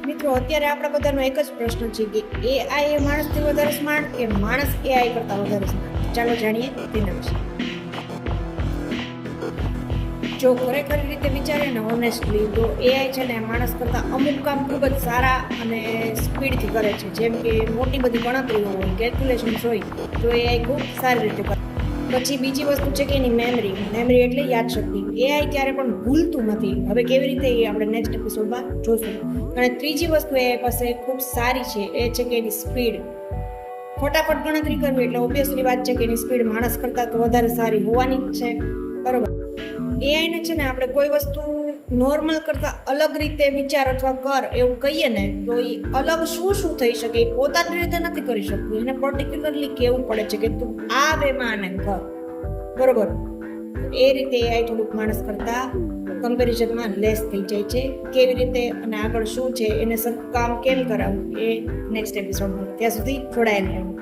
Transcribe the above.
મિત્રો, અત્યારે આપણા બધાનો એક જ પ્રશ્ન છે કે એઆઈ એ માણસથી વધારે સ્માર્ટ કે માણસ એઆઈ કરતાં વધારે સ્માર્ટ? ચાલો જાણીએ તેના વિશે. જો ખરેખર રીતે વિચારે ને ઓનેસ્ટલી, તો એઆઈ છે ને માણસ કરતાં અમુક કામ ખૂબ જ સારા અને સ્પીડથી કરે છે. જેમ કે મોટી બધી ગણતરીઓ હોય, કેલ્ક્યુલેશન્સ હોય, તો એઆઈ ખૂબ સારી રીતે કરે. પછી બીજી વસ્તુ છે કે એની મેમરી એટલે યાદશક્તિ. એઆઈ ક્યારે પણ ભૂલતું નથી. હવે કેવી રીતે એ આપણે નેક્સ્ટ એપિસોડમાં જોશું. અને ત્રીજી વસ્તુ એઆઈ પાસે ખૂબ સારી છે, એ છે કે એની સ્પીડ. ફટાફટ ગણતરી કરવી એટલે ઓબ્વિયસલી વાત છે કે એની સ્પીડ માણસ કરતાં તો વધારે સારી હોવાની જ છે, બરોબર. એઆઈને છે ને આપણે કોઈ વસ્તુ નોર્મલ કરતાં અલગ રીતે વિચાર અથવા કર એવું કહીએ ને, તો એ અલગ શું થઈ શકે એ પોતાની રીતે નથી કરી શકતું. એને પર્ટિક્યુલરલી કહેવું પડે છે કે તું આ વેમાં આને કર, બરોબર. એ રીતે એઆઈ થોડુંક માણસ કરતાં કમ્પેરિઝનમાં લેસ થઈ જાય છે. કેવી રીતે અને આગળ શું છે, એને સરખું કામ કેમ કરાવવું, એ નેક્સ્ટ એપિસોડમાં. ત્યાં સુધી જોડાયેલા રહેવું.